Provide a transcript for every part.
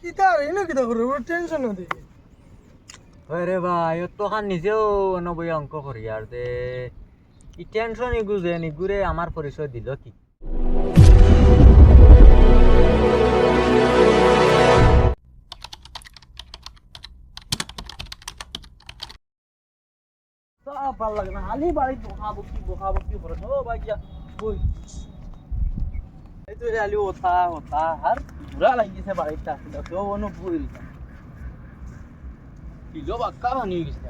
কিতা রে না কিতা করে ওর টেনশন না দেখি আরে ভাই ও তো খান নিজেও 90 অঙ্ক করি আর দে ই টেনশন ইগুজে নিগুরে আমার পরিচয় দিল কি সব ভালো লাগে না খালি বাড়ি বকা বকি করে ও ভাই যা বই এই তো আলি ওঠা আর বুড়া লাগিছে বাড়িটা তো অনু ভুল কিলো বাক্কা ভাঙি গেছে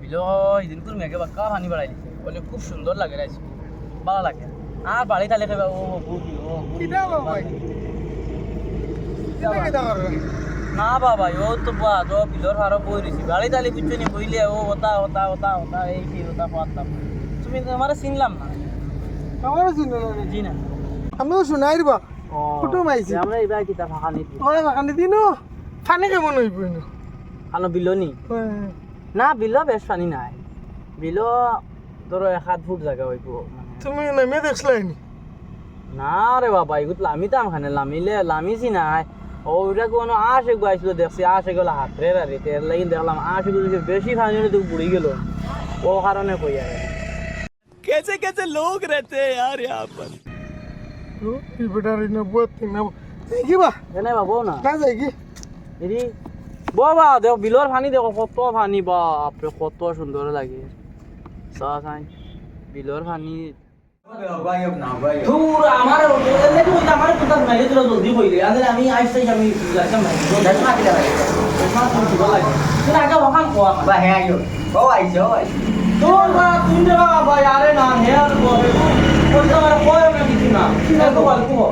বিলো ইদিন করে মেঘে বাক্কা ভাঙি বাড়াই দিছে বলে খুব সুন্দর লাগে রাইছে ভালো লাগে আর বাড়ি তালে খাবে ও বুঝি ও কিতা ভাই কিতা কিতা করে না বাবা ও তো বাদ ও বিলোর হারো বই রইছি বাড়ি তালে কিছু নি বইলে ও ওটা এই কি ওটা পারতাম তুমি আমারে চিনলাম না আমারও চিনো না জি না আমিও শুনাই দিবা ফটো মাইছি আমরা এবার কিতা ফাঁকা নি ওই বাগানে দিনো ফানি কেমন হইব না খানো বিলো নি না বিলো বেশ পানি নাই বিলো ধরো 1 ফুট জায়গা হইব তুমি নামে দেখছলাই নি না রে বাবা এগুলো লামিতাম খানে লামিছি নাই ওইটা কোনো আশে গাইছিল দেখছি আশে গেল হাতরে রে তের লাগি দেখলাম আশে গুলো বেশি খানি তো বুড়ি গেল ও কারণে কই আর कैसे कैसे लोग रहते हैं यार यहाँ पर তো এই বেটারি না বহুত না কি বা এনে বাবু না না যাই কি এরি বাবা দেখো বিলর পানি দেখো কত পানি বাপরে কত সুন্দর লাগে সাই বিলর পানি দূর আমার এলে তো আমার পুতা মেলে দিল জলদি কইলে আরে আমি আইসাই আমি যাইতাম না দেখ না কিলা লাগে মা তুমি ভালো লাগে তুই আগে ওখান কোয়া বা হে আইও ও আইছো তোর বা তুই যে বাবা আরে না হে আর বলে কোন তোমার কয় না কিছু না এটা তো বল কো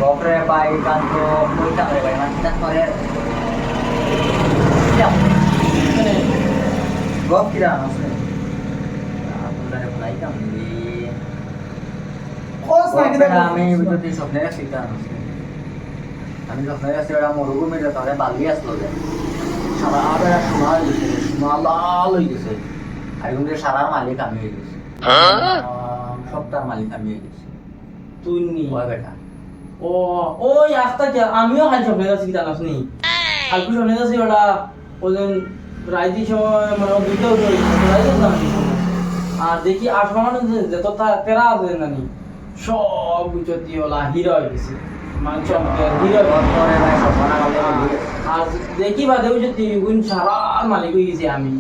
বাপরে ভাই কান তো কইতা রে ভাই মানে তা করে গপ কিরা আছে আপনারা ফলাই কাম দি কোস না কিতা আমি যদি স্বপ্নের শিখতা আমি স্বপ্নের কাছে ওরা মরুভূমির তাহলে বালি আসলো যে সারা বেলা সময় গেছে সময় লাল হয়ে গেছে আর কিন্তু সারার মালিক আমি হয়ে গেছি সপ্তাহ মালিক আমি হয়ে গেছি তুই নি ওই বেটা ও ওই আস্তা কি আমিও খালি স্বপ্নে যাচ্ছি কি জানাস নি কালকে স্বপ্নে যাচ্ছি ওটা ওদিন রাইতি সময় মানে দুইটা উঠে রাইতে আর দেখি আসমান যত তেরা আছে নানি সব উঁচু দিয়ে ওলা হিরো হয়ে গেছে মানে চমৎকার হিরো পরে ভাই সপনা বলে আর দেখি বাদে উঁচু দিয়ে গুণ সারা মালিক হয়ে গেছি আমি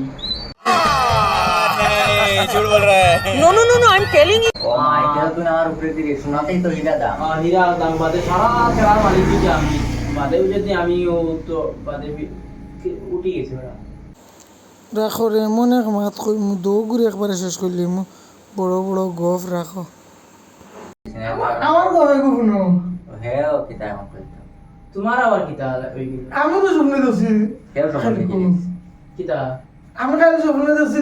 झूठ बोल रहा है No, I'm telling you. ও মাই তেল তুই আমার উপরে দিলি শোনাতেই তো হিরা দাম হীরা দাম বাদে সারা তেরার মালিক হয়েছি আমি বাদে উঁচু দিয়ে আমি ও তো বাদে উঠে গেছি ওরা রাখো রে এমন এক মাত কই মু দৌগুড়ি একবারে শেষ করলি মু বড় বড় গফ রাখো আমার গফে গুনো হে ও কিতা এমন কইতো তোমার আবার কিতা হয়ে গেল আমি তো স্বপ্নে দেখছি কেউ সবাই দেখি কিতা আমি খালি স্বপ্নে দেখছি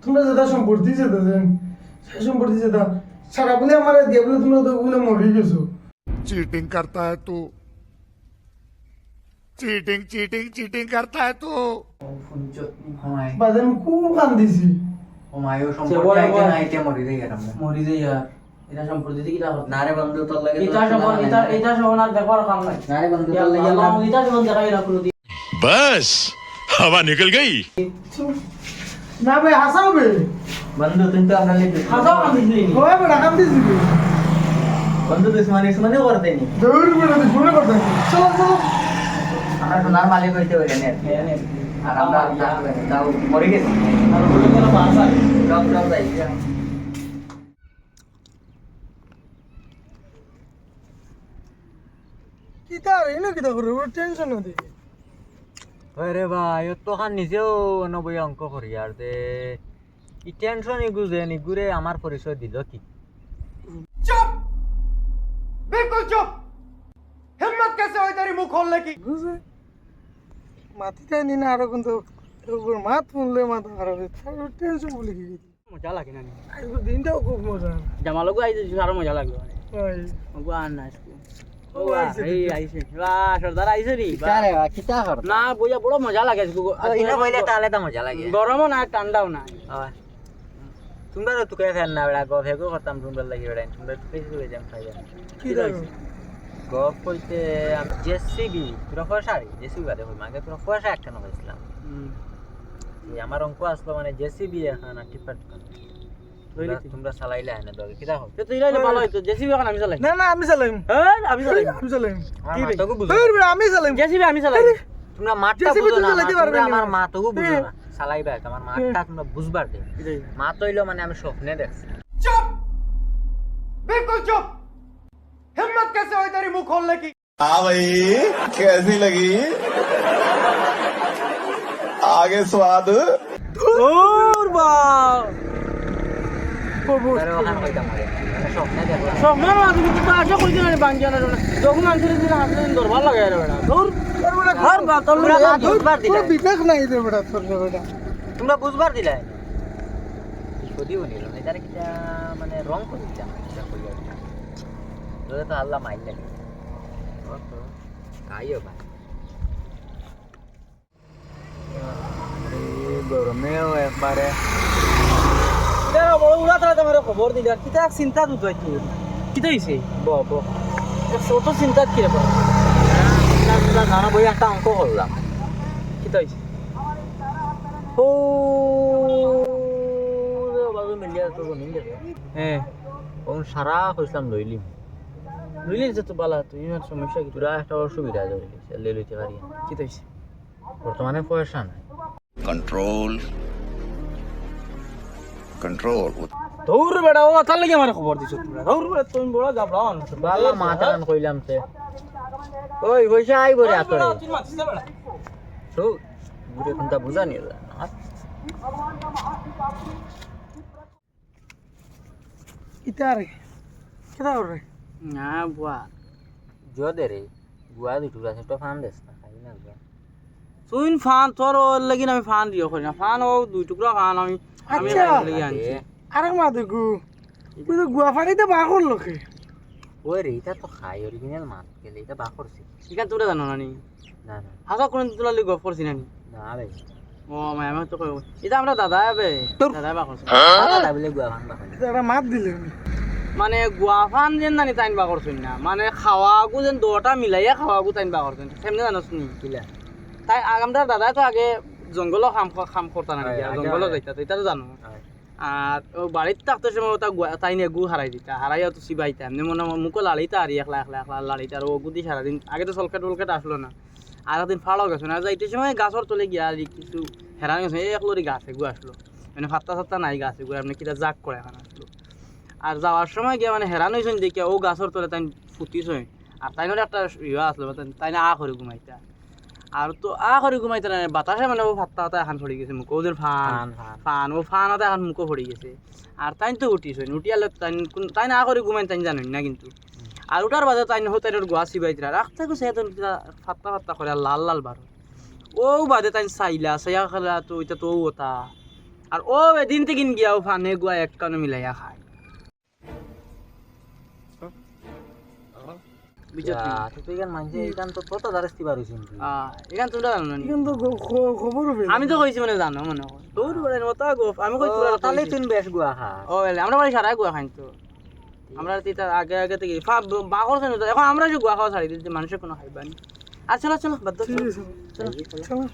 তোমরা যেটা সম্পত্তি যেতেছেন সেই সম্পত্তি যেটা সারা বলে আমার দিয়ে বলে তোমরা তো বলে মরে গেছো चीटिंग करता है तू चीटिंग करता है तू বাদে আমি খুব কান্দিছি ও মাই ও সম্পর্কে আইতে না আইতে মরি রে এরম মরি যাই আর এটা সম্পত্তি কি দাও না রে বন্ধু তোর লাগে এটা সব না দেখার কাম নাই না রে বন্ধু তোর আল্লাহ লাগে আল্লাহ এটা সব দেখাই না কোনো দিন बस हवा निकल गई না ভাই হাসাও বে বন্ধু তুই তো আপনার লাগে হাজার কাম দিলি কবে বড় কান্দিছি বন্ধু দুশ্মনী সুমনে করতে নি দৌড় বলে তো শুনে কথা চলো চলো আমরা সোনার মালিক হইতে হইলে নে আর আমরা তাও মরে গেছি আর বলে গেল ভাষা সব যাই কিতা রে না কিতা করে ওর টেনশন না দেখি আরে ভাই ও তো খান নিজেও 90 অঙ্ক করি আর দে ই টেনশন ইগুজে নিগুরে আমার পরিচয় দিল কি बिल्कुल चुप हिम्मत कैसे हुई तेरी मुंह खोलने की বুঝে মাটিটা নি না আরো কিন্তু ওর মাত শুনলে মাথা খারাপ হয়ে টেনশন বলে কি মজা লাগে না আজকে দিনটাও খুব মজা জামালগো আইছে আরো মজা লাগলো ওই ওগো আর না ও এই আইছে বাহ সর্দার আইছে রে কারে কিতা কর না বইয়া বড় মজা লাগে ইনা কইলে তাহলে তো মজা লাগে গরমও না ঠান্ডাও না তোমরা তো তুকে ফেল না বেড়া গপ হেগো করতাম তোমরা লাগি বেড়া তোমরা তুকে হয়ে যাম খাই যাম কি দেখো গপ কইতে জেসিবি তোরা ফসারি জেসিবি বাদে হই মাগে তোরা ফসা একটা না হইছিলাম আমার অঙ্ক আসলো মানে জেসিবি এখন আর টিপার তোমরা চালাইলে আনে দগে কিটা হবে তো ইলাইলে ভালো হইতো জেসিবি এখন আমি চালাই না না আমি চালাইম হ্যাঁ আমি চালাই আমি চালাইম কি রে তোকে বুঝো এই বেটা আমি চালাইম জেসিবি আমি চালাই তোমরা মাঠটা JCB বুঝো না তো চালাতে পারবে তোমরা না। আমার মা তোকে বুঝো না চালাইবা আমার মাঠটা তোমরা বুঝবার দে মা তো হইলো মানে আমি স্বপ্নে দেখছি चुप बिल्कुल चुप हिम्मत कैसे हुई तेरी मुंह खोलने की हाँ भाई कैसी लगी आगे स्वाद ওর বাপ তারে ওখানে কইতাম মানে স্বপ্নে দেখলাম সব না না তুমি তো আশা করি না বাঙ্গি আনা না যখন আনছিস দিন আসলে দরবার লাগাই রে বেটা দূর আর বাপ তোর তোমরা মা বুঝবার দিলা তোর বিবেক নাই রে বেটা তোর রে বেটা তোমরা বুঝবার দিলা সদিও নিল না তারে কিটা মানে রং করে দিতাম এটা কইয়া তোরে তো আল্লাহ মাইল লাগে কাইও ভাই গরমেও একবারে তেরা বড় উড়া তারা তোমার খবর দিলা কিতা চিন্তা দুত হইছে কিতা হইছে ব ব অত চিন্তা কি রে না জানা বই একটা অঙ্ক করলাম কিতা হইছে ও বাজু মিলিয়া তো জমিন দেখে হ্যাঁ ওন সারা কইলাম লইলিম বুঝলি যে তো বালা তুই আর সমস্যা কি পুরা একটা অসুবিধা হইছে লে লইতে পারি না। কিতা হইছে বর্তমানে পয়সা নাই कंट्रोल कंट्रोल দৌড় বেটা ও তার লাগি আমার খবর দিছ তোমরা দৌড় বেটা তুমি বড় যাবলা আন বালা মাথা কান কইলাম তে ওই পয়সা আইব রে আতরে তুই মাছিস না বেটা তো গুরে কোনটা বুঝা নিয়ে যা ইতারে কেডা করে না বুয়া জদে রে গুয়া দি টুরা সেটা ফান দেস না খাই না গুয়া তুই ফান তোর ওর লাগি আমি ফান দিও করি না ফান ও দুই টুকরা ফান আমি আমি আচ্ছা। লাগি আনছি আরেক মা দেখু তুই তো গুয়া ফাড়িতে বার করলো কে ওই রে এটা তো খাই অরিজিনাল মাছ গেলে এটা বা করছি ইকান তোরা জানো না নি না না হাসা কোন তোলা লাগি গপ করছি না নি না রে ও মাই আমি তো কই এটা আমরা দাদা আবে দাদা বা করছি দাদা বলে গুয়া ভাঙবা খাই এটা মাত দিলে মানে গুয়া ফান যেন জানি তাইন বা করছেন না মানে খাওয়া গু যেন দুটা মিলাইয়া খাওয়া গু তাইন বা করছেন সেমনে জানোস নি কিলা তাই আমরা দাদা তো আগে জঙ্গল খাম করতা না হয়, আগে জঙ্গল হয়। যাইতা তো এটা তো জানো হয়। আর ও বাড়িতে থাকতে সময় ওটা তাই নিয়ে গু হারাই দিতা হারাইয়া তো সিবাইতা এমনি মনে মুখো লাড়িতা আর একলা একলা একলা লাড়িতা আর ও গুদি সারাদিন আগে তো সলকেট টলকেট আসলো না আর একদিন ফাড়াও গেছে না যাইতে সময় গাছর তলে গিয়া আর কিছু হেরান গেছে এই একলরি গাছে গু আসলো মানে ফাত্তা সাত্তা নাই গাছে গু এমনি কিটা জাগ করে এখন আসলো আর যাওয়ার সময় গিয়া মানে হেরান হয়েছেন দেখিয়া ও গাছর তলে তাই ফুটিছে আর তাই একটা ইয়া আসলো তাই না আ করে ঘুমাইতা আর তো আ করে ঘুমাইতে না বাতাসে মানে ও ফাত্তা হাতে এখন পড়ে গেছে মুখ ওদের ফান ফান, ফান। ফান ও ফান হাতে এখন মুখও পড়ে গেছে আর তাই তো উঠিছে উঠিয়ালে তাই না করে ঘুমাই তাই জানেন না কিন্তু আর ওটার বাদে তাই হতে গোয়া চিবাইতে রাখতে গেছে এত ফাত্তা ফাত্তা করে আর লাল লাল বার ও বাদে তাই চাইলা চাইয়া খেলা তো ওইটা তো ওটা আর ও এদিন থেকে গিয়া ও ফানে গোয়া এক কানে মিলাইয়া খায় তুই কেন মানছে এখান তো কত দাঁড়াস্তি পারিস এখান তোমরা জানো না নি? কিন্তু খবর হবে আমি তো কইছি মানে জানো মনে হয় তোর বলে ওটা গোফ আমি কই তোরা তাহলে তুই বেশ গুয়া খা ও এলে আমরা বাড়ি সারাই গুয়া খাই তো আমরা তিতা আগে আগে থেকে বা করছে না তো এখন আমরা যে গুয়া খাওয়া ছাড়ি দিতে মানুষের কোনো খাইবানি আর চলো চলো বাদ দাও, চলো চলো